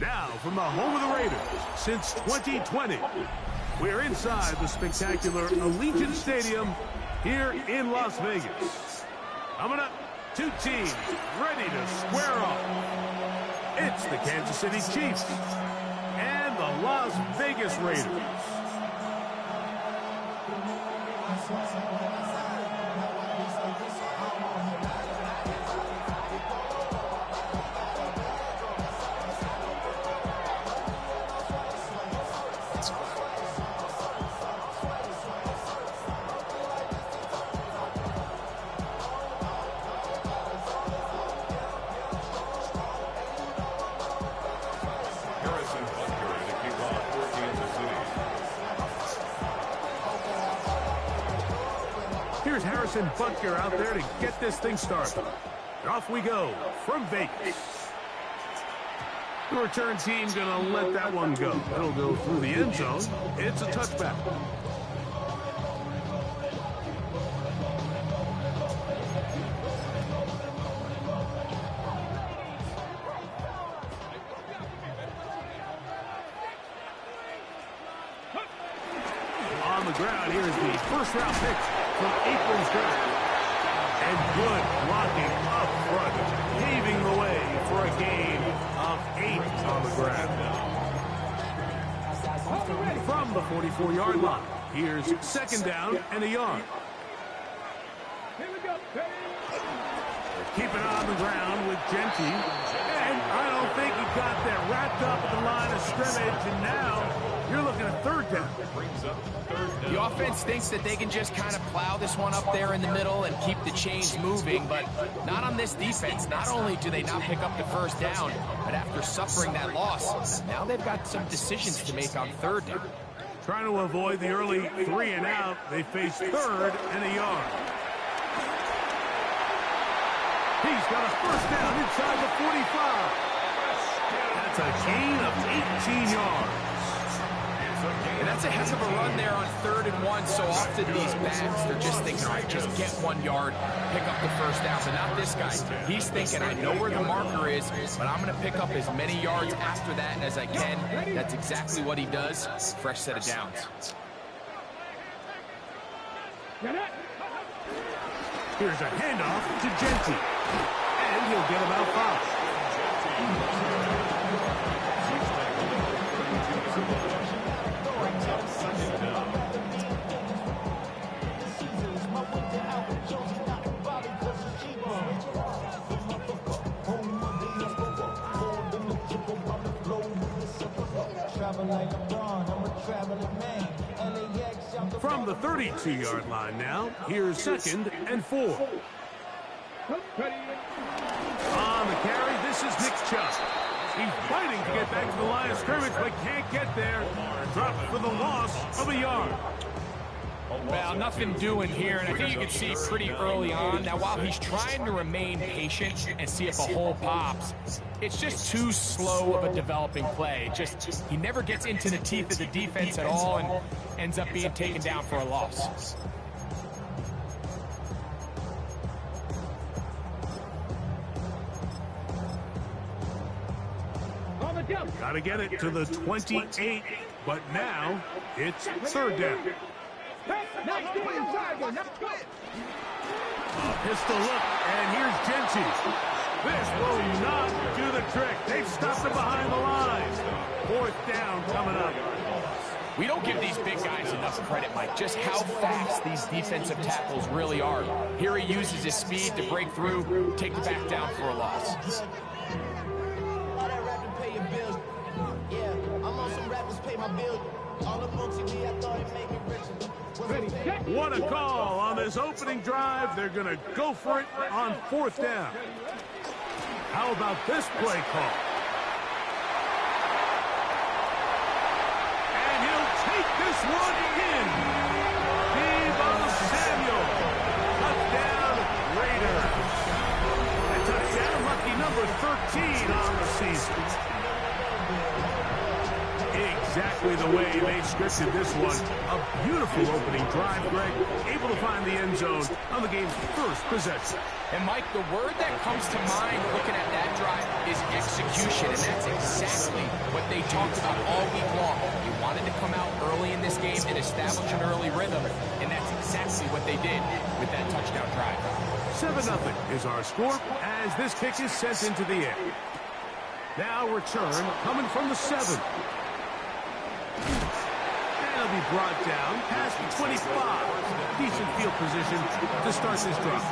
Now, from the home of the Raiders, since 2020, we're inside the spectacular Allegiant Stadium here in Las Vegas. Coming up, two teams ready to square off. It's the Kansas City Chiefs and the Las Vegas Raiders. Here's Harrison Butker out there to get this thing started. And off we go from Vegas. The return team gonna let that one go. It'll go through the end zone. It's a touchback. On the ground, here's the first round pick from April's draft. And good blocking up front, paving the way for a gain of 8 on the ground. From the 44-yard line, here's second down and a yard. Keep it on the ground with Genty. And I don't think he got that wrapped up at the line of scrimmage. And now you're looking at third down. The offense thinks that they can just kind of plow this one up there in the middle and keep the chains moving, but not on this defense. Not only do they not pick up the first down, but after suffering that loss, now they've got some decisions to make on third down. Trying to avoid the early 3 and out, they face third and a yard. He's got a first down inside the 45. That's a gain of 18 yards. And that's a heck of a run there on 3rd and 1. So often these backs, they're just thinking, all right, just get 1 yard, pick up the first down. But not this guy. He's thinking, I know where the marker is, but I'm going to pick up as many yards after that as I can. That's exactly what he does. Fresh set of downs. Here's a handoff to Genty. And he'll get about 5. From the 32-yard line now, here's 2nd and 4. On the carry, this is Nick Chubb. He's fighting to get back to the line of scrimmage, but can't get there. Dropped for the loss of a yard. Well, nothing doing here, and I think you can see pretty early on. Now, while he's trying to remain patient and see if a hole pops, it's just too slow of a developing play. He never gets into the teeth of the defense at all and ends up being taken down for a loss. Got to get it to the 28, but now it's third down. A pistol look, and here's Genty. This will not do the trick. They've stopped him behind the line. 4th down coming up. We don't give these big guys enough credit, Mike, just how fast these defensive tackles really are. Here he uses his speed to break through, take the back down for a loss. What a call on this opening drive. They're going to go for it on 4th down. How about this play call? And he'll take this one in. Deebo Samuel. Touchdown, Raiders. A touchdown, lucky number 13 on the season. exactly the way they scripted this one. A beautiful opening drive, Greg. Able to find the end zone on the game's first possession. And, Mike, the word that comes to mind looking at that drive is execution, and that's exactly what they talked about all week long. They wanted to come out early in this game and establish an early rhythm, and that's exactly what they did with that touchdown drive. 7-0 is our score as this kick is sent into the air. Now return coming from the 7. And it'll be brought down past the 25. Decent field position to start this drive.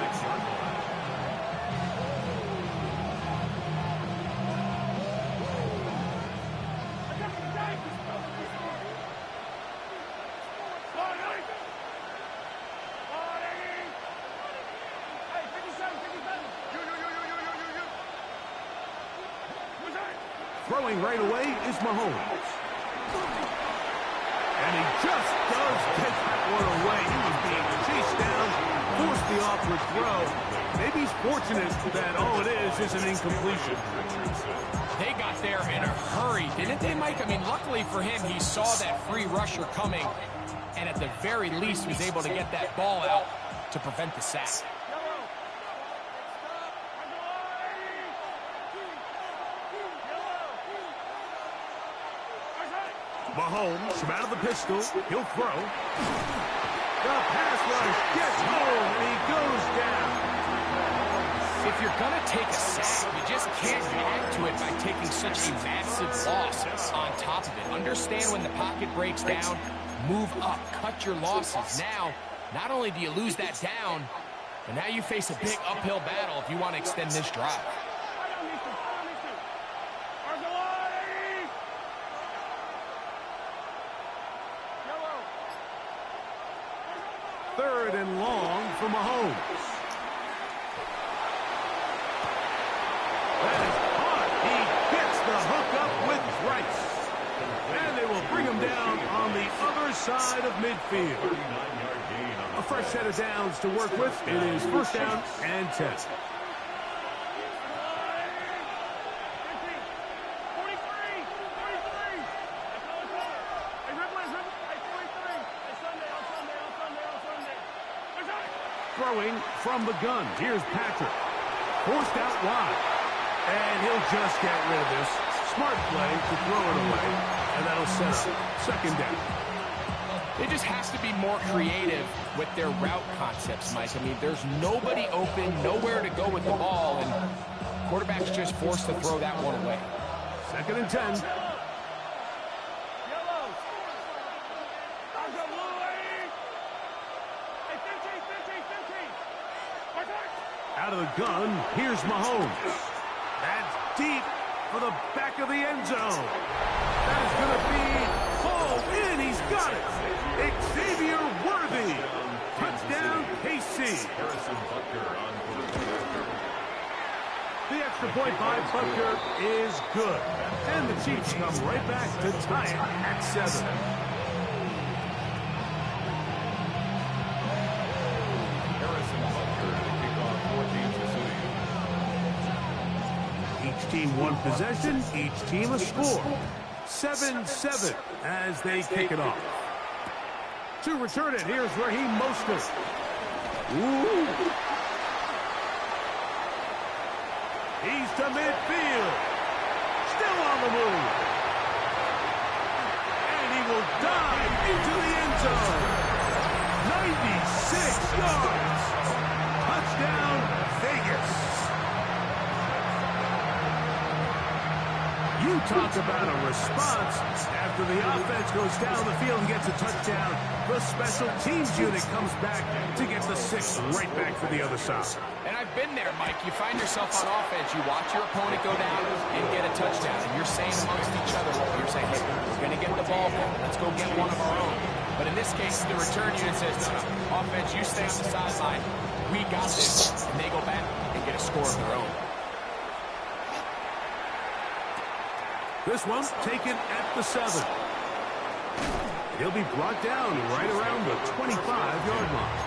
Throwing right away is Mahomes. And he just does take that one away. He was being chased down, forced the awkward throw. Maybe he's fortunate that all it is an incompletion. They got there in a hurry, didn't they, Mike? I mean, luckily for him, he saw that free rusher coming, and at the very least was able to get that ball out to prevent the sack. Mahomes from out of the pistol. He'll throw. The pass rush gets home, and he goes down. If you're going to take a sack, you just can't add to it by taking such a massive loss on top of it. Understand when the pocket breaks down, move up, cut your losses. Now, not only do you lose that down, but now you face a big uphill battle if you want to extend this drive. Third and long for Mahomes. That is caught. He gets the hook up with Rice. And they will bring him down on the other side of midfield. A fresh set of downs to work with. It is first down and 10. Throwing from the gun. Here's Patrick. Forced out wide. And he'll just get rid of this. Smart play to throw it away. And that'll set up second down. They just have to be more creative with their route concepts, Mike. I mean, there's nobody open, nowhere to go with the ball, and quarterback's just forced to throw that one away. Second and 10. Out of the gun, here's Mahomes. That's deep for the back of the end zone. That is going to be hauled in. He's got it. Xavier Worthy. Touchdown, KC. The extra point by Butker is good. And the Chiefs come right back to tie it at 7. Each team one possession, each team a score. 7-7 as they kick it off. To return it, here's Raheem Mostert. Ooh. He's to midfield. Still on the move. And he will dive into the end zone. 96 yards. Touchdown, Vegas. You talk about a response. After the offense goes down the field and gets a touchdown, the special teams unit comes back to get the 6 right back for the other side. And I've been there, Mike. You find yourself on offense, you watch your opponent go down and get a touchdown, and you're saying amongst each other, you're saying, hey, we're going to get the ball back. Let's go get one of our own. But in this case, the return unit says, no, offense, you stay on the sideline. We got this. And they go back and get a score of their own. This one taken at the 7. He'll be brought down right around the 25-yard line.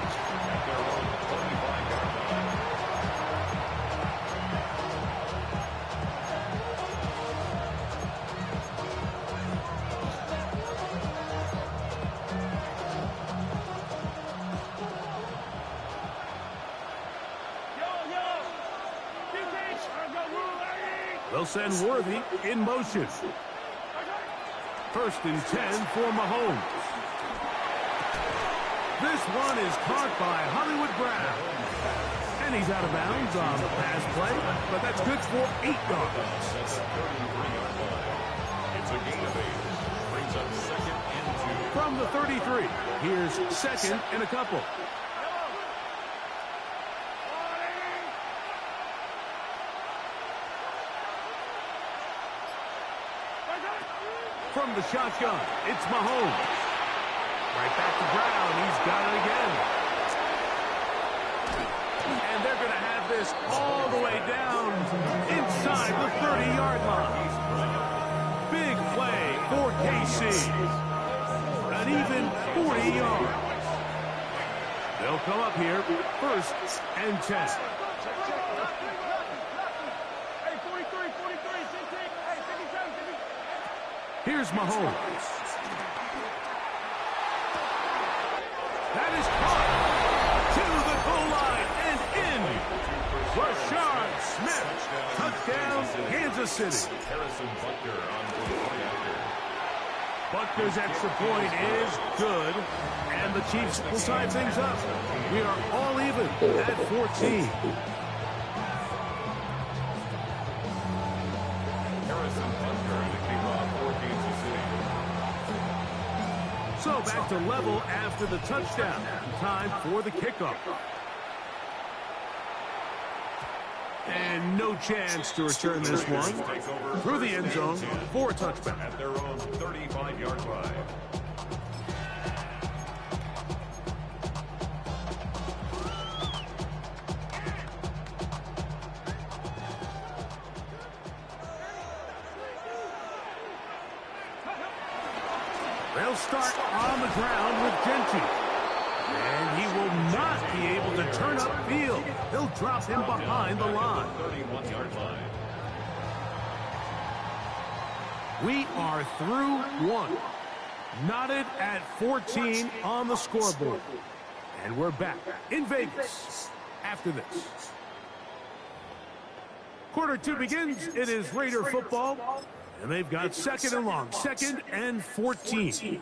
They'll send Worthy in motion. 1st and 10 for Mahomes. This one is caught by Hollywood Brown. And he's out of bounds on the pass play, but that's good for 8 yards. It's a gain of 8. Brings up 2nd and 2. From the 33, here's 2nd and a couple. From the shotgun, it's Mahomes. Right back to Brown. He's got it again. And they're going to have this all the way down inside the 30-yard line. Big play for KC. An even 40 yards. They'll come up here 1st and 10. Here's Mahomes. That is caught to the goal line and in. Rashard Smith. Touchdown, Kansas City. Harrison Butker on for the point after. Butker's extra point is good, and the Chiefs will tie things up. We are all even at 14. Harrison Butker the kickoff for Kansas City. So back to level after the touchdown. Time for the kickoff. And no chance to return this one through the end zone for a touchback. At their own 35-yard line. They'll start on the ground with Gentry. And he will not be able to turn upfield. They'll drop him behind the line. 31-yard line. We are through one. Knotted at 14 on the scoreboard. And we're back in Vegas after this. Quarter 2 begins. It is Raider football. And they've got 2nd and long. 2nd and 14.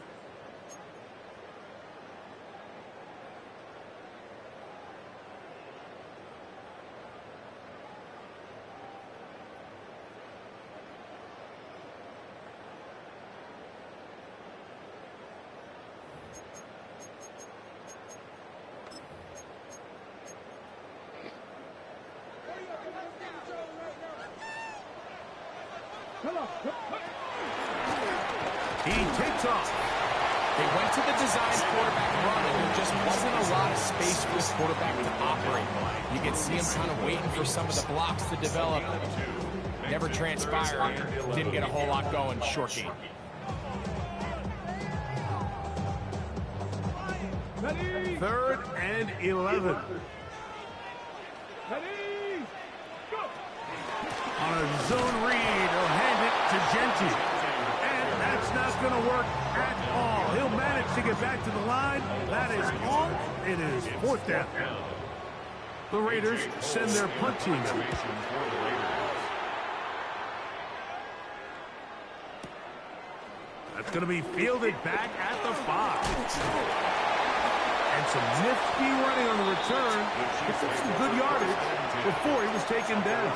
He takes off. They went to the design quarterback run, and there just wasn't a lot of space for this quarterback to operate. You can see him kind of waiting for some of the blocks to develop. Never transpired. Didn't get a whole lot going. Short game. Third and 11. On a zone read, he'll hand it to Gentry. And that's not going to work at all. He'll manage to get back to the line. That is all. It is 4th down. The Raiders send their punt team out. That's going to be fielded back at the 5. And some nifty running on the return. He took some good yardage before he was taken down.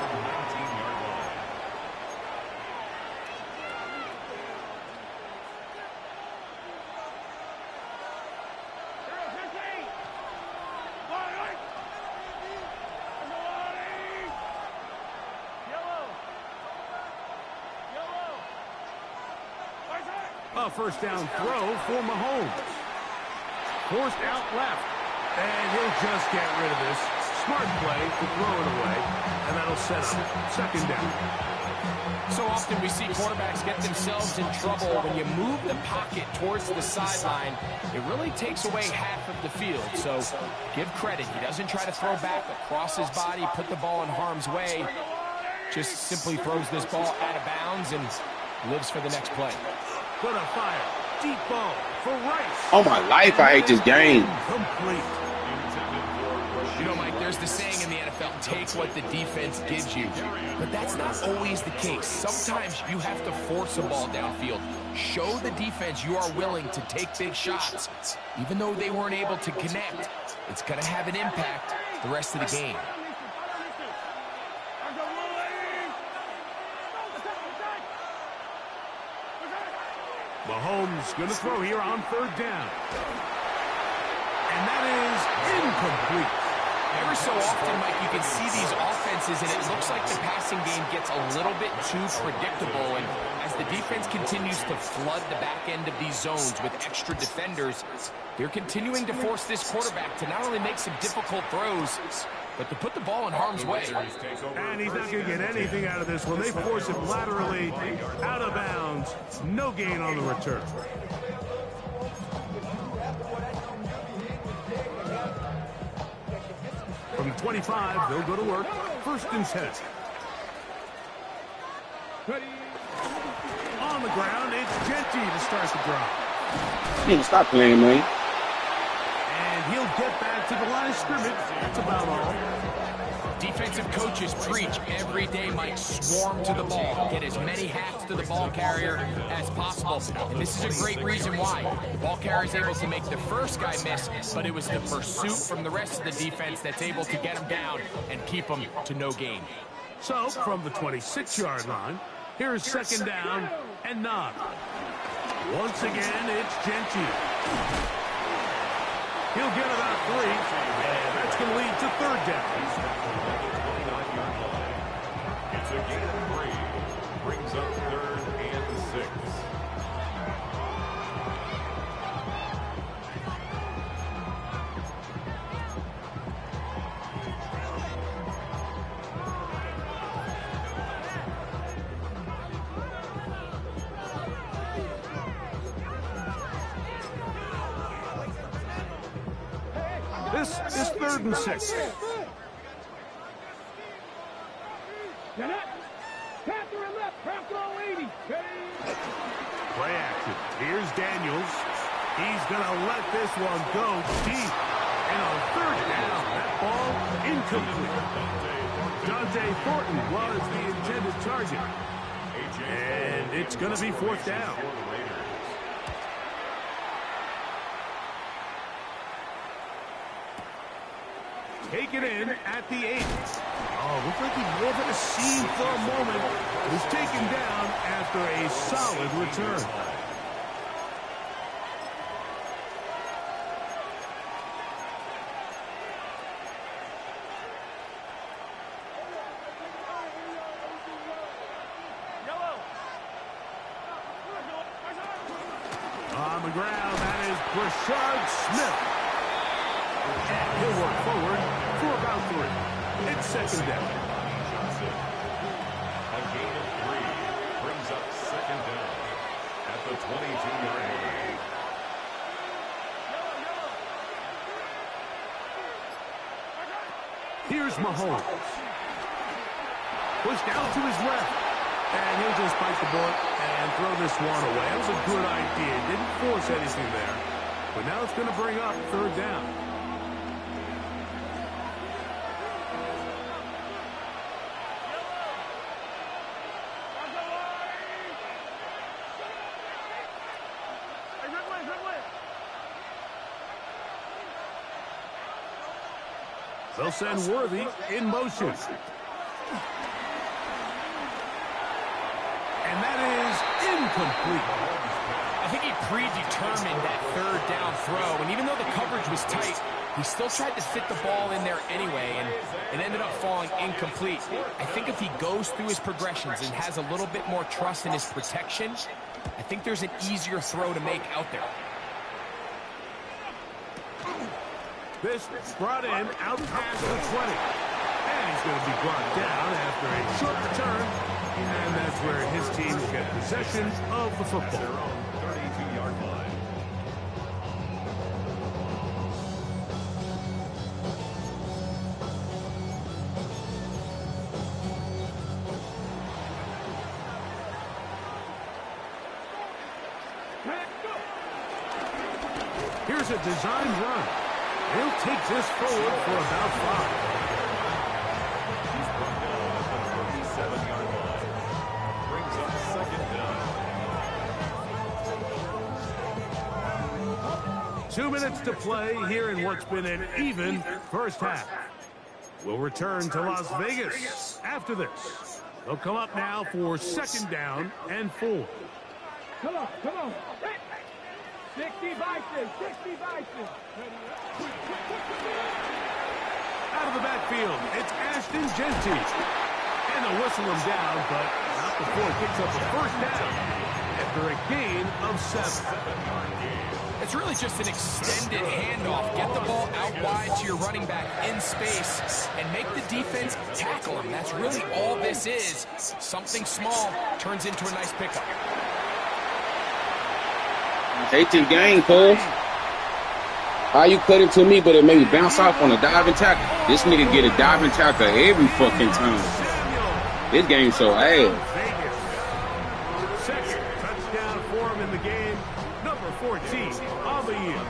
A first down throw for Mahomes. Forced out left. And he'll just get rid of this. Smart play to throw it away. And that'll set up 2nd down. So often we see quarterbacks get themselves in trouble when you move the pocket towards the sideline. It really takes away half of the field. So give credit. He doesn't try to throw back across his body, put the ball in harm's way. Just simply throws this ball out of bounds and lives for the next play. Gonna fire. Deep ball for Rice. Oh my life, I hate this game. Complete. You know, Mike, There's the saying in the NFL, take what the defense gives you. But that's not always the case. Sometimes you have to force a ball downfield. Show the defense you are willing to take big shots. Even though they weren't able to connect, it's going to have an impact the rest of the game. Mahomes going to throw here on 3rd down. And that is incomplete. Every so often, Mike, you can see these offenses, and it looks like the passing game gets a little bit too predictable. And as the defense continues to flood the back end of these zones with extra defenders, they're continuing to force this quarterback to not only make some difficult throws, but to put the ball in harm's way. And he's not going to get anything out of this one. They force it laterally out of bounds. No gain on the return. From the 25, they'll go to work. 1st and 10. On the ground, it's Genty to start the drive. You need to stop playing, man. And he'll get back to the line of scrimmage. That's about all. Defensive coaches preach every day, Mike, swarm to the ball. Get as many hats to the ball carrier as possible. And this is a great reason why. The ball carrier is able to make the first guy miss, but it was the pursuit from the rest of the defense that's able to get him down and keep him to no gain. So, from the 26-yard line, here's 2nd down and 9. Once again, it's Genty. He'll get about 3, and that's going to lead to 3rd down. It's a gain of 3. Brings up 3rd and 6. This is 3rd and 6. Play action. Here's Daniels. He's going to let this one go deep. And on 3rd down, that ball incomplete. Dante Thornton was the intended target. And it's going to be 4th down. Take it in at the 8. Oh, looked like he may have had a seam for a moment. Was taken down after a solid return. On the ground, that is Brashard Smith. And he'll work forward for about 3. It's 2nd down. A gain of 3 brings up 2nd down at the 22-yard line. Here's Mahomes. Pushed out to his left. And he'll just bite the bullet and throw this one away. That was a good idea. Didn't force anything there. But now it's going to bring up 3rd down. They'll send Worthy in motion. And that is incomplete. I think he predetermined that 3rd down throw, and even though the coverage was tight, he still tried to fit the ball in there anyway, and it ended up falling incomplete. I think if he goes through his progressions and has a little bit more trust in his protection, I think there's an easier throw to make out there. This brought in out past the 20. And he's going to be brought down after a short return. And that's where his team will get possession of the football. 32-yard line. Here's a designed run. He'll take this forward for about 5. 2 minutes to play here in what's been an even first half. We'll return to Las Vegas after this. They'll come up now for 2nd down and 4. Come on. 60 Bison. Out of the backfield, it's Ashton Jeanty. And they'll whistle him down, but not before he picks up a 1st down after a gain of 7. It's really just an extended handoff. Get the ball out wide to your running back in space and make the defense tackle him. That's really all this is. Something small turns into a nice pickup. Take this game, Cole. How you cut it to me, but it made me bounce off on a diving tackle? This nigga get a diving tackle every fucking time. This game's so ass. Second touchdown for him in the game. Number 14 on the year.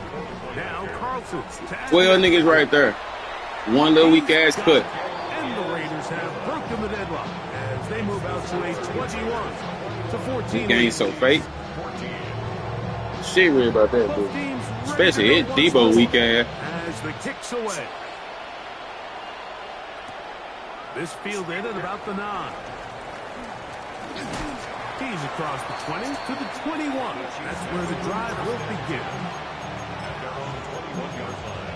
Now Carlson. 12 niggas right there. One little weak ass cut. And the Raiders have broken the deadlock as they move out to a 21-14. This game's so fake. Shit weird about that, dude. Especially hit Debo weak ass. As the kicks away. This fielded at about the 9. He's across the 20 to the 21. That's where the drive will begin. At their own 21-yard line.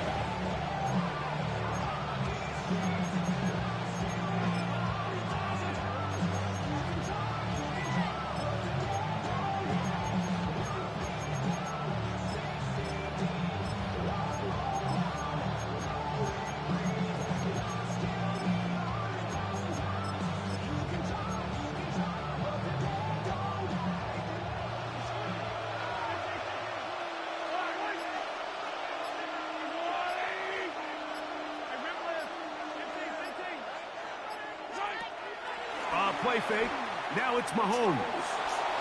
Play fake. Now it's Mahomes.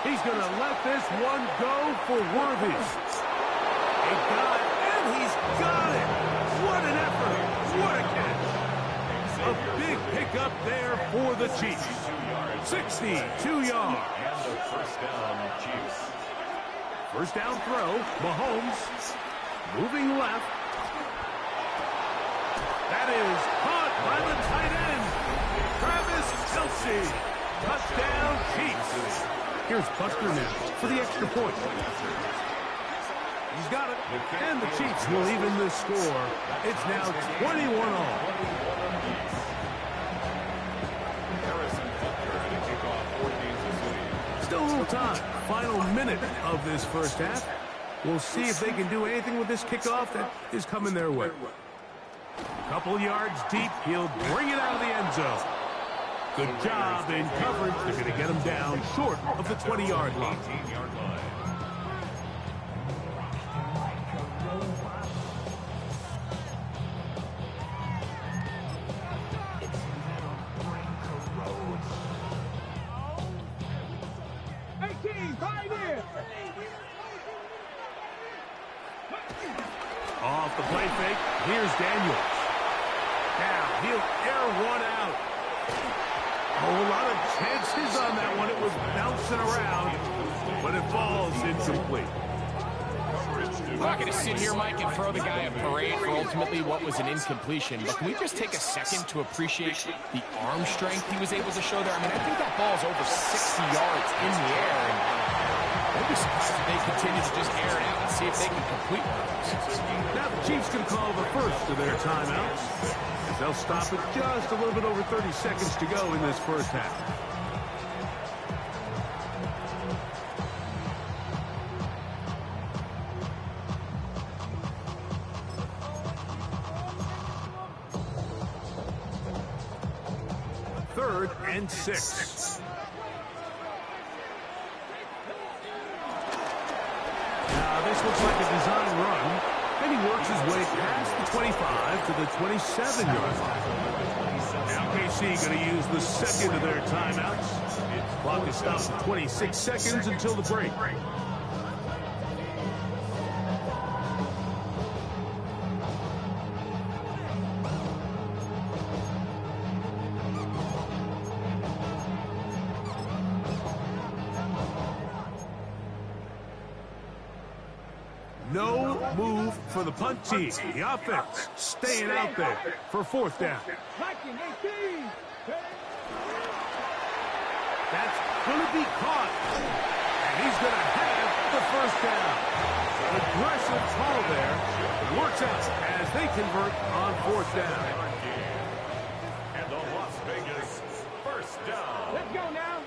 He's going to let this one go for Worthy. He got it, and he's got it. What an effort. What a catch. A big pickup there for the Chiefs. 62 yards. And the 1st down, Chiefs. 1st down throw. Mahomes moving left. That is caught by the tight end. Travis Kelce. Touchdown, Chiefs. Here's Buster now for the extra point. He's got it. And the Chiefs will even the score. It's now 21-all. Still a little time. Final minute of this first half. We'll see if they can do anything with this kickoff that is coming their way. Couple yards deep. He'll bring it out of the end zone. Good job in coverage. They're going to get him down short of the 20-yard line. 18-yard line. Off the play fake. Here's Daniels. Now he'll air one out. A whole lot of chances on that one. It was bouncing around, but it falls incomplete. We're not going to sit here, Mike, and throw the guy a parade for ultimately what was an incompletion, but can we just take a second to appreciate the arm strength he was able to show there? I mean, I think that ball's over 60 yards in the air, and I'd be surprised if they continue to just air it out and see if they can complete one of those. Now the Chiefs can call the first of their timeouts. They'll stop it just a little bit over 30 seconds to go in this first half. Third and 6. Now this looks like a design run. And he works his way past the 25 to the 27-yard line. Now KC going to use the second of their timeouts. Clock is stopped at 26 seconds until the break. No move for the punt team. The offense staying out there for 4th down. That's going to be caught. And he's going to have the 1st down. Aggressive call there. Works out as they convert on 4th down. And the Las Vegas 1st down. Let's go now.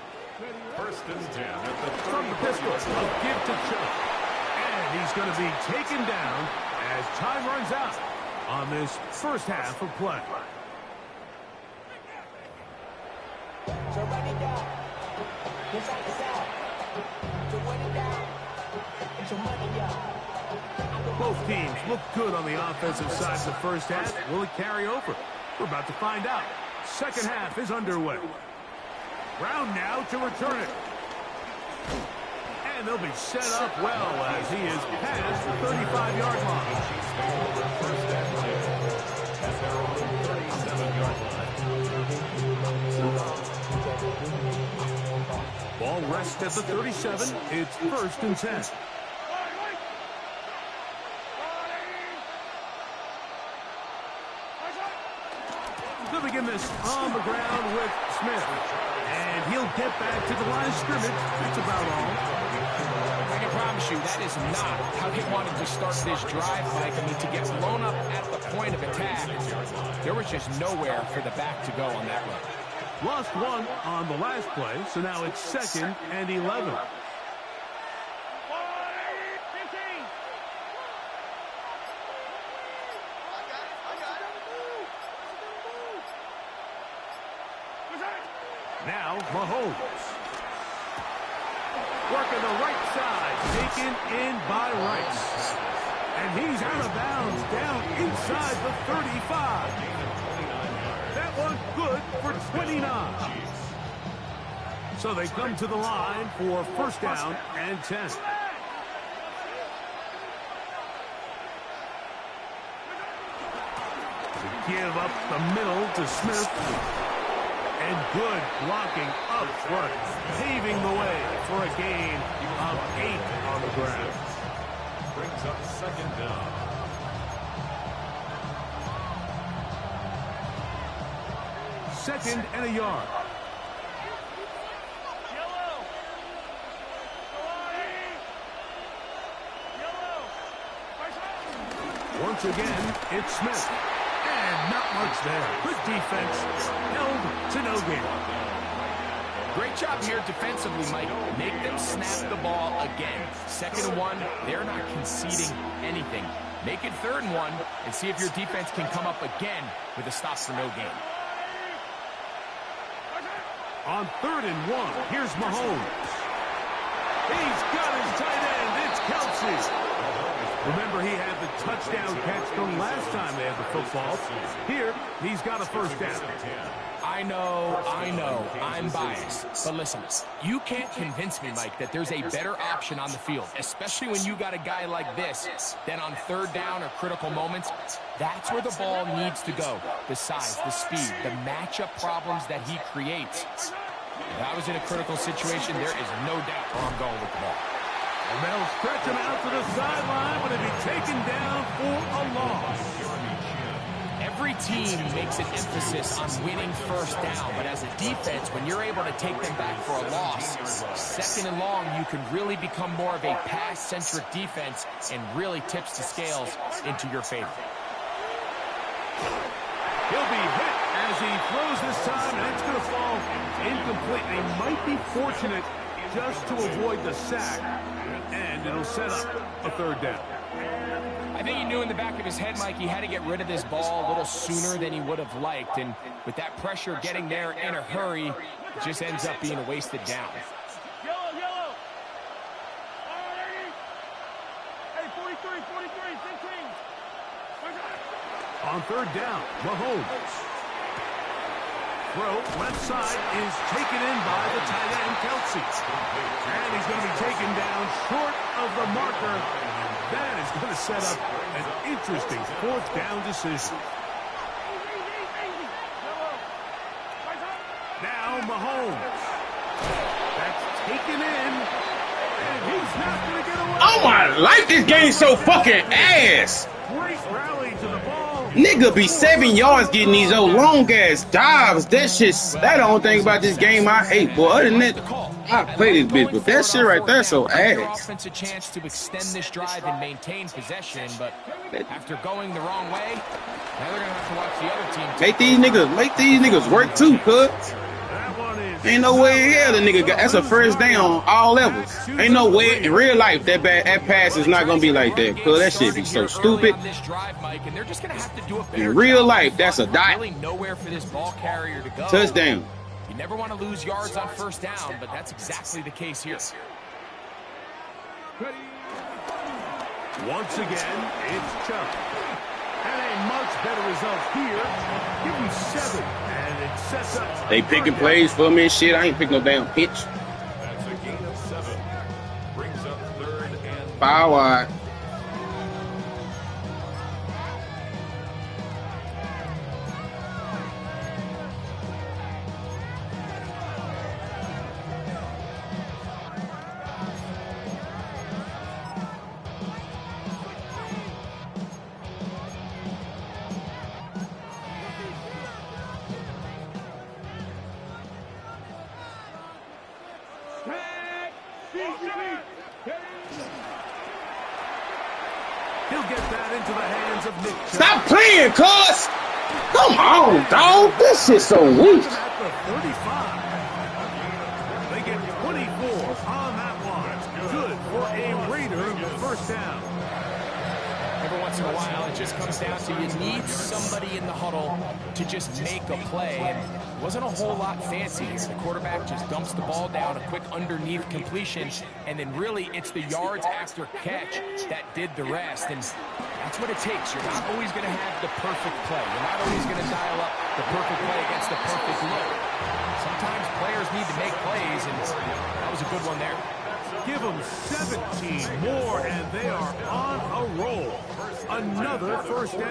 1st and 10 at the 30. From the pistol, a give to Chuck. And he's going to be taken down as time runs out on this first half of play. So run it down. Inside the south. So run it down. So money up. Both teams look good on the offensive side of the first half. Will it carry over? We're about to find out. Second half is underway. Brown now to return it. And they'll be set up well as he is past the 35-yard line. First and 10 at their own 37-yard line. Ball rests at the 37. It's 1st and 10. They'll begin this on the ground with Smith. And he'll get back to the line of scrimmage. That's about all. I can promise you that is not how they wanted to start this drive, Mike. I mean, to get blown up at the point of attack, there was just nowhere for the back to go on that run. Lost one on the last play, so now it's 2nd and 11. Now Mahomes. Working the right side, taken in by Rice. And he's out of bounds, down inside the 35. That one good for 29. So they come to the line for 1st down and 10. Give up the middle to Smith. And good blocking up front, paving the way for a gain of 8 on the ground. Brings up 2nd down. Second and a yard. Once again, it's Smith. And not much there. Good defense. Held to no gain. Great job here defensively, Mike. Make them snap the ball again. 2nd and 1, they're not conceding anything. Make it 3rd and 1 and see if your defense can come up again with a stop for no gain. On 3rd and 1, here's Mahomes. He's got his tight end. It's Kelsey. Remember, he had the touchdown catch the last time they had the football. Here, he's got a 1st down. I know, I'm biased. But listen, you can't convince me, Mike, that there's a better option on the field, especially when you got a guy like this, than on 3rd down or critical moments. That's where the ball needs to go. The size, the speed, the matchup problems that he creates. If I was in a critical situation, there is no doubt where I'm going with the ball. And they'll stretch him out to the sideline, but he'll be taken down for a loss. Every team makes an emphasis on winning 1st down, but as a defense, when you're able to take them back for a loss, 2nd and long, you can really become more of a pass-centric defense and really tips the scales into your favor. He'll be hit as he throws this time, and it's going to fall incomplete. They might be fortunate just to avoid the sack, and it'll set up a 3rd down. I think he knew in the back of his head, Mike, he had to get rid of this ball a little sooner than he would have liked. And with that pressure getting there in a hurry, it just ends up being a wasted down. Yellow. Hey, 43, 15. On 3rd down, Mahomes. Throw, left side, is taken in by the tight end, Kelsey. And he's going to be taken down short of the marker. That is going to set up an interesting 4th down decision. Now Mahomes. That's taken in. And he's not going to get away. Oh my life, this game's so fucking ass. Great rally to the ball. Nigga be 7 yards getting these old long ass dives. That shit's that the only thing about this game I hate, boy. Other than that, I play this bitch, but that shit right there so ass. Offense a chance to extend this drive and maintain possession, but after going the wrong way, now they're gonna have to watch the other team. Make these niggas work too, cuz. That one is Ain't no way in hell the nigga got that's a first down on all levels. Ain't no way in real life that pass is not gonna be like that, cuz that shit be so stupid. In real life, that's a dot. Really nowhere for this ball carrier to go. Touchdown. You never want to lose yards on first down, but that's exactly the case here. once again, it's Chubb. And a much better result here. Give him 7, and it sets up. They picking plays for me and shit. I ain't picking no damn pitch. That's a gain of 7. Brings up 3rd and 5 wide. He'll get that into the hands of Nick Chubb. Stop playing, cuz! Come on, dog. This shit's so weak. At the 35. They get 24 on that one. Good for a Raider first down. Every once in a while, it just comes down to you need somebody in the huddle to just make a play. And it wasn't a whole lot fancy here. The quarterback just dumps the ball down, a quick underneath completion, and then really it's the yards after catch that did the rest. And that's what it takes. You're not always going to have the perfect play. You're not always going to dial up the perfect play against the perfect look. Sometimes players need to make plays, and that was a good one there. Give them 17 more, and they are on a roll. Another first down.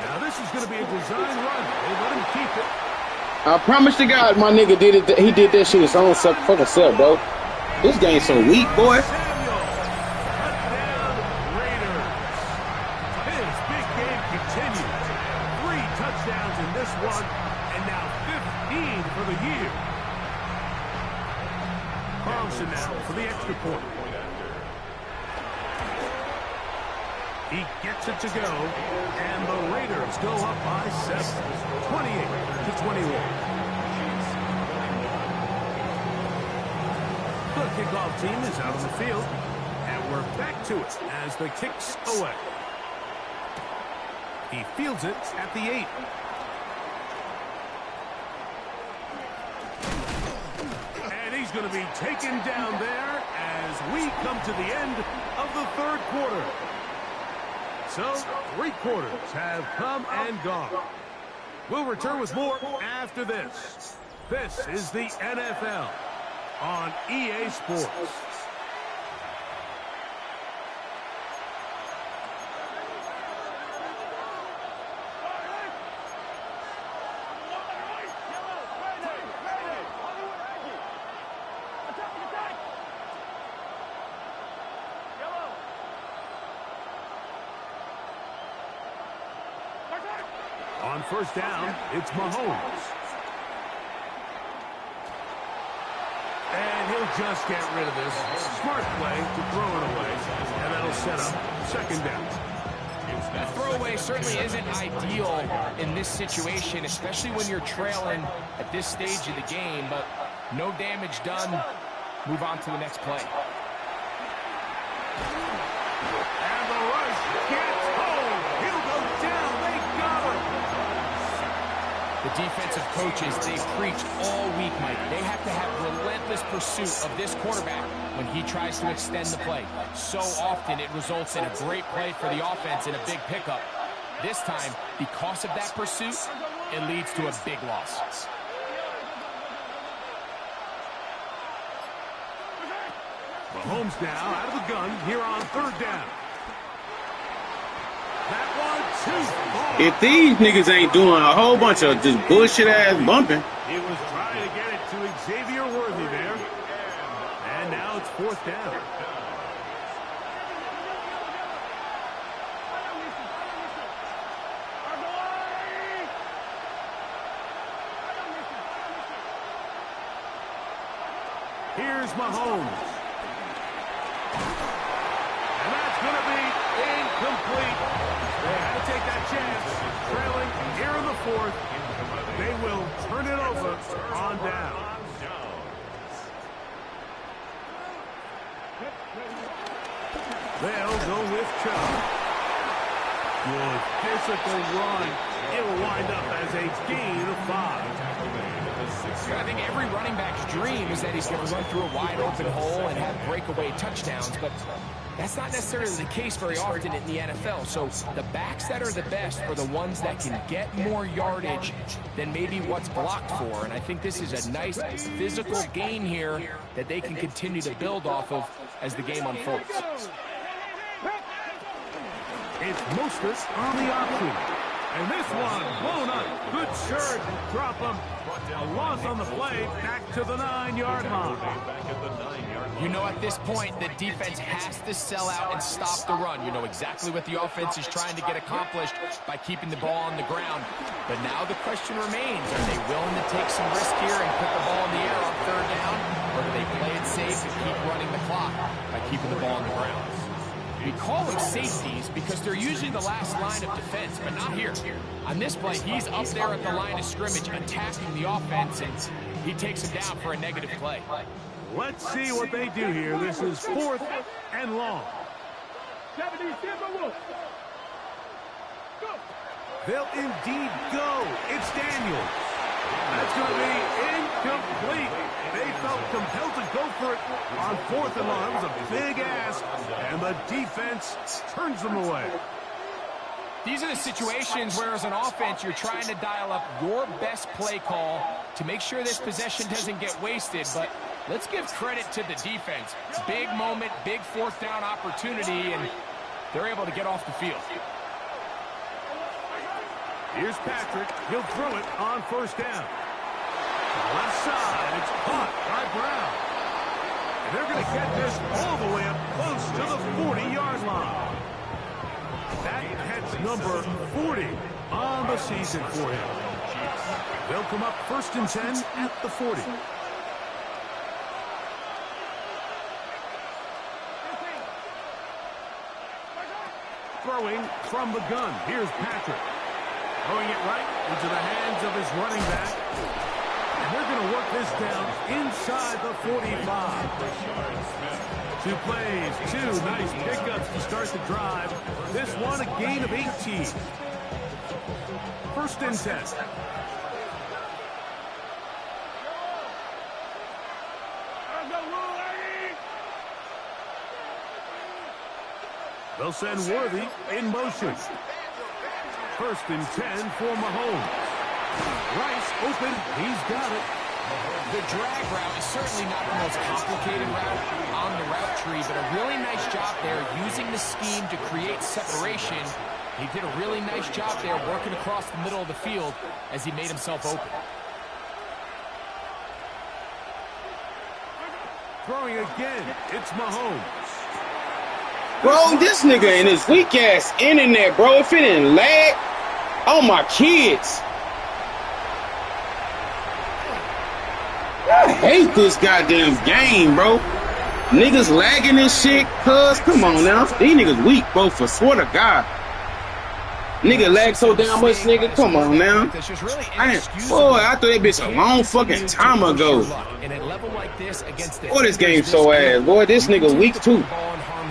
Now this is going to be a design run. They let him keep it. I promise to God, my nigga did it. He did that shit his own fucking self, bro. This game's so weak, boy. Samuel, touchdown Raiders. His big game continues. 3 touchdowns in this one, and now 15 for the year. Carlson now for the extra point. He gets it to go, and the Raiders go up by 7, 28-21. The kickoff team is out on the field, and we're back to it as the kick's away. He fields it at the 8. And he's going to be taken down there as we come to the end of the 3rd quarter. So, 3 quarters have come and gone. We'll return with more after this. This is the NFL on EA Sports. On first down, it's Mahomes. And he'll just get rid of this. Smart play to throw it away. And that'll set up 2nd down. That throwaway certainly isn't ideal in this situation, especially when you're trailing at this stage of the game, but no damage done. Move on to the next play. And the rush gets home. He'll go down. They got him. The defensive coaches, they preach all week, Mike. They have to have relentless pursuit of this quarterback when he tries to extend the play. So often it results in a great play for the offense and a big pickup. This time, because of that pursuit, it leads to a big loss. Mahomes now out of the gun here on third down. That one too far. If these niggas ain't doing a whole bunch of just bullshit ass bumping. He was trying to get it to Xavier Worthy there. And now it's fourth down. Here's Mahomes. And that's going to be incomplete. They had to take that chance. Trailing here in the fourth. They will turn it over on down. They'll go with Chubb. Good physical run. It will wind up as a gain of 5. I think every running back's dream is that he's going to run through a wide open hole and have breakaway touchdowns, but that's not necessarily the case very often in the NFL. So the backs that are the best are the ones that can get more yardage than maybe what's blocked for. And I think this is a nice physical gain here that they can continue to build off of as the game unfolds. It's Mostert on the option. And this one blown up. Good shirt. Drop him. A loss on the play. Back to the 9-yard line. You know, at this point, the defense has to sell out and stop the run. You know exactly what the offense is trying to get accomplished by keeping the ball on the ground. But now the question remains, are they willing to take some risk here and put the ball in the air on third down? Or do they play it safe and keep running the clock by keeping the ball on the ground? We call them safeties because they're usually the last line of defense, but not here. On this play, he's up there at the line of scrimmage attacking the offense, and he takes him down for a negative play. Let's see what they do here. This is fourth and long. They'll indeed go. It's Daniels. That's going to be incomplete. They felt compelled to go for it on fourth and long. That was a big ask, and the defense turns them away. These are the situations where, as an offense, you're trying to dial up your best play call to make sure this possession doesn't get wasted. But let's give credit to the defense. Big moment, big fourth down opportunity, and they're able to get off the field. Here's Patrick. He'll throw it on first down. Left side, it's caught by Brown. And they're going to get this all the way up close to the 40-yard line. That catch number 40 on the season for him. They'll come up first and 10 at the 40. Throwing from the gun. Here's Patrick. Throwing it right into the hands of his running back. And they're going to work this down inside the 45. 2 plays, 2 nice pickups to start the drive. This one, a gain of 18. First and 10. They'll send Worthy in motion. First and 10 for Mahomes. Rice open. He's got it. The drag route is certainly not the most complicated route on the route tree, but a really nice job there using the scheme to create separation. He did a really nice job there working across the middle of the field as he made himself open. Throwing again. It's Mahomes. Bro, this nigga and his weak ass internet, bro. If it didn't lag, oh my kids. I hate this goddamn game, bro. Niggas lagging and shit, cuz. Come on now. These niggas weak, bro, for swear to God. Nigga lag so damn much, nigga. Come on now. Boy, I thought that bitch a long fucking time ago. Boy, this game so ass. Boy, this nigga weak too.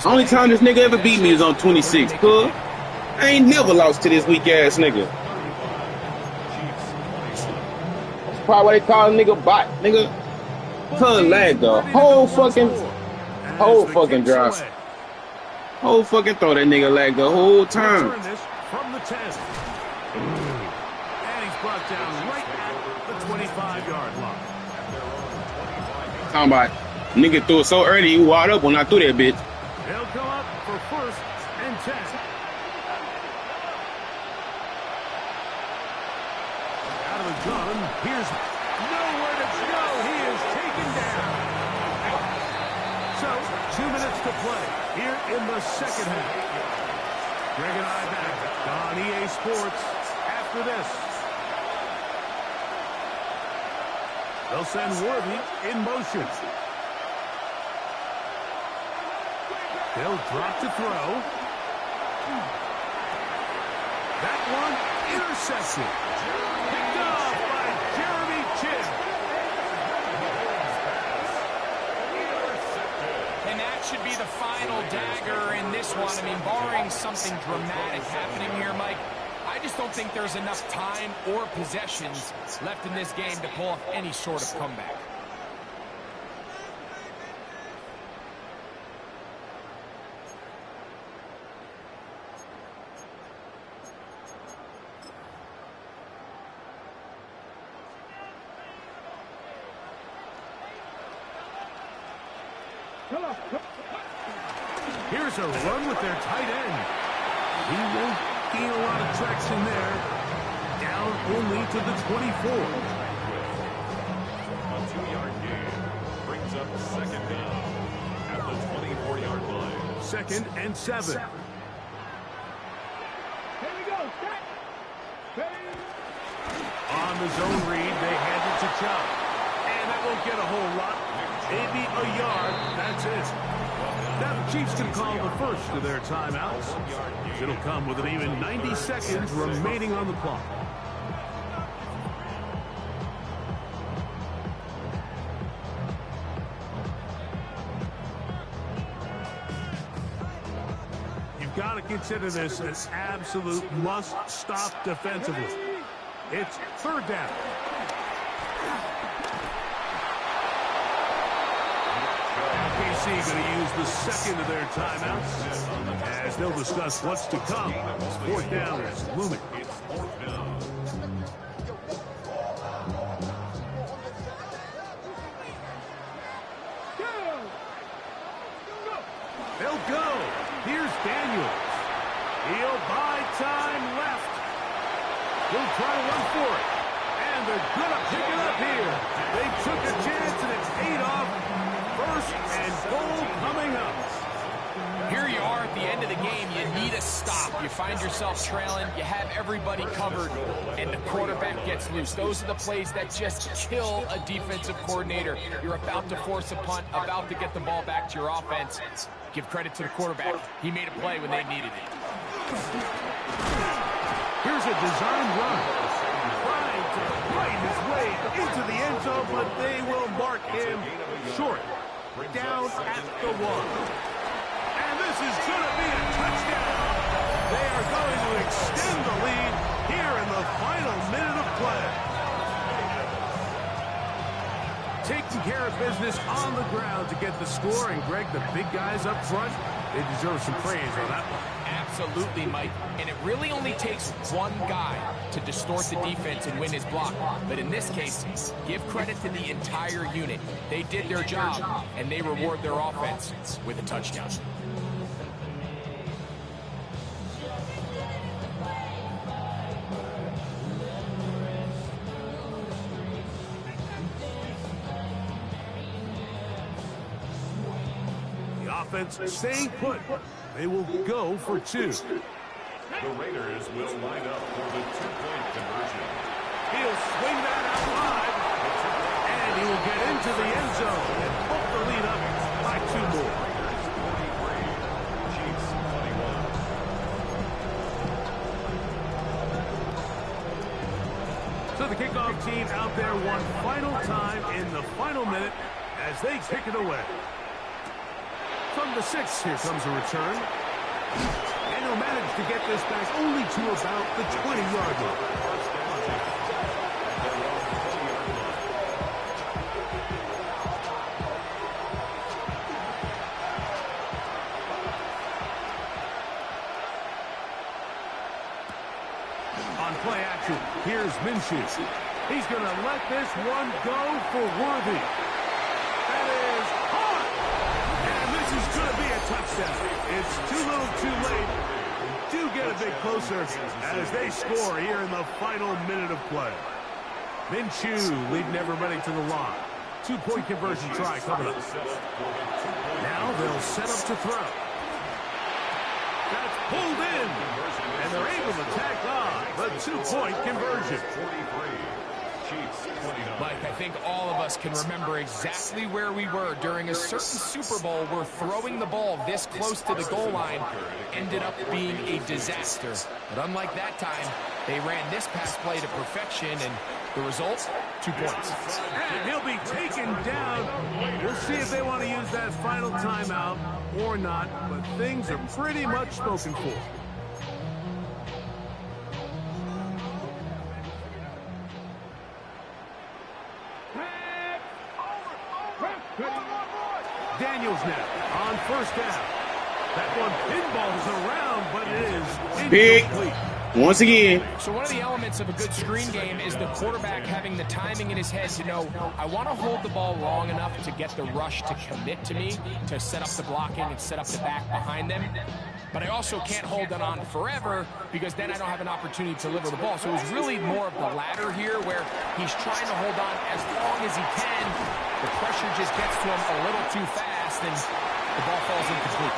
Only time this nigga ever beat me is on 26, cuz. I ain't never lost to this weak ass nigga. That's probably why they call a nigga bot, nigga. Cuz lag the whole fucking drive. Whole fucking throw that nigga lag the whole time. From the 10. And he's brought down right at the 25-yard line. Talking about Nigga threw it so early, you wide up when I threw that bitch. They'll come up for 1st and 10. Out of the gun, here's nowhere to go. He is taken down. So, 2 minutes to play here in the second half. Greg and I back on EA Sports after this. They'll send Worthy in motion. They'll drop to throw. That one intercepted. Picked off by Jeremy Chinn. And that should be the final dagger in this one. I mean, barring something dramatic happening here, Mike, I just don't think there's enough time or possessions left in this game to pull off any sort of comeback. Here's a run with their tight end. He won't gain a lot of traction there. Down only to the 24. A 2-yard gain brings up second down at the 24-yard line. 2nd and 7. Here we go. Set. Ready. On the zone read, they hand it to Chop. And that won't get a whole lot. Maybe a yard. That's it. Now the Chiefs can call the first of their timeouts. It'll come with an even 90 seconds remaining on the clock. You've got to consider this an absolute must-stop defensively. It's 3rd down. LKC going to use the second of their timeouts as they'll discuss what's to come. 4th down is looming. It's 4th down. They'll go. Here's Daniels. He'll buy time left. He'll try to run for it. And they're going to pick it up here. They took a chance and it's paid off. 1st and goal coming up. Here you are at the end of the game. You need a stop. You find yourself trailing. You have everybody covered, and the quarterback gets loose. Those are the plays that just kill a defensive coordinator. You're about to force a punt, about to get the ball back to your offense. Give credit to the quarterback. He made a play when they needed it. Here's a design run. Trying to fight his way into the end zone, but they will mark him short. Down at the 1. And this is going to be a touchdown. They are going to extend the lead here in the final minute of play. Taking care of business on the ground to get the score. And, Greg, the big guys up front, they deserve some praise on that one. Absolutely, Mike. And it really only takes one guy to distort the defense and win his block. But in this case, give credit to the entire unit. They did their job, and they reward their offense with a touchdown. The offense staying put. They will go for 2. The Raiders will line up for the 2-point conversion. He'll swing that out wide. And he will get into the end zone and put the lead up by 2 more. Chiefs 21. So the kickoff team out there one final time in the final minute as they kick it away. From the 6, here comes a return. And he'll manage to get this back only to about the 20-yard line. On play action, here's Minshew. He's going to let this one go for Worthy. That is touchdown. It's too little too late. Do get a bit closer as they score here in the final minute of play. Minshew leading everybody to the line. 2-point conversion try coming up. Now they'll set up to throw. That's pulled in. And they're able to tack on the 2-point conversion. Mike, I think all of us can remember exactly where we were during a certain Super Bowl where throwing the ball this close to the goal line ended up being a disaster. But unlike that time, they ran this pass play to perfection, and the result, 2 points. And he'll be taken down. We'll see if they want to use that final timeout or not, but things are pretty much spoken for. Daniels now on first down. That one pinballs around, but it is incomplete. Big. Once again. So one of the elements of a good screen game is the quarterback having the timing in his head to know, I want to hold the ball long enough to get the rush to commit to me, to set up the blocking and set up the back behind them. But I also can't hold it on forever because then I don't have an opportunity to deliver the ball. So it was really more of the latter here where he's trying to hold on as long as he can. The pressure just gets to him a little too fast and the ball falls incomplete.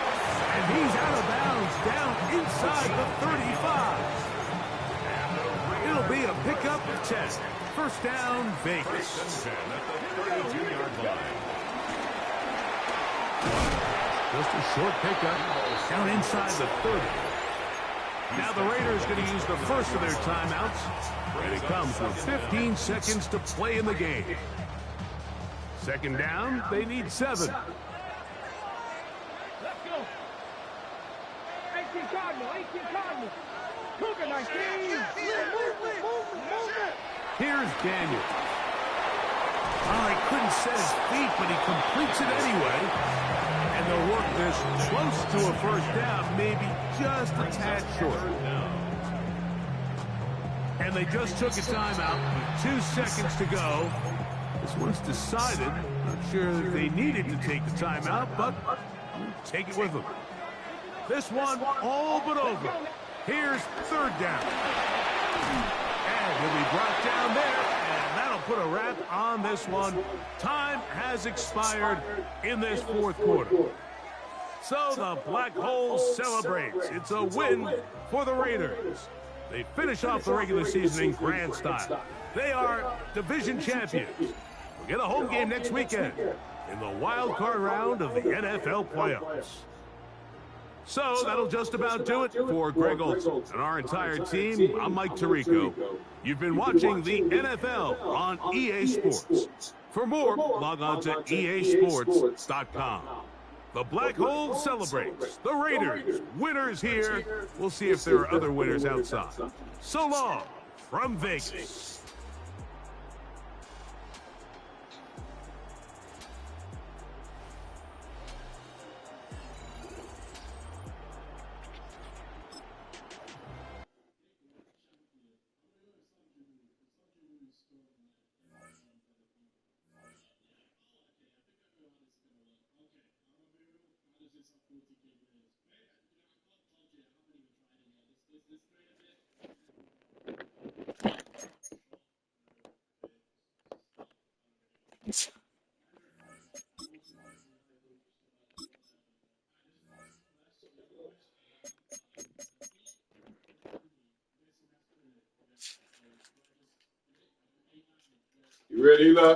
And he's out of bounds down inside the 35. It'll be a pickup of 10. First down, Vegas. Just a short pickup down inside the 30. Now the Raiders going to use the first of their timeouts. And it comes with 15 seconds to play in the game. Second down, they need 7. Let's go. 18 Cardinal, 18 Cardinal. Cougar 19. Movement. Here's Daniel. Oh, he couldn't set his feet, but he completes it anyway. And they'll work this close to a first down, maybe just a tad short. And they just took a timeout with 2 seconds to go. This one's decided. Not sure that they needed to take the timeout, but take it with them. This one all but over. Here's third down. And he'll be brought down there, and that'll put a wrap on this one. Time has expired in this fourth quarter. So the Black Hole celebrates. It's a win for the Raiders. They finish off the regular season in grand style. They are division champions. We'll get a home game next weekend in the wild card round of the NFL playoffs. So that'll just about do it for Greg Olson and our entire team. I'm Mike Tirico. You've been watching the NFL on EA Sports. For more, log on to easports.com. The Black Hole celebrates. The Raiders, winners here. We'll see if there are other winners outside. So long from Vegas. You ready, Eli?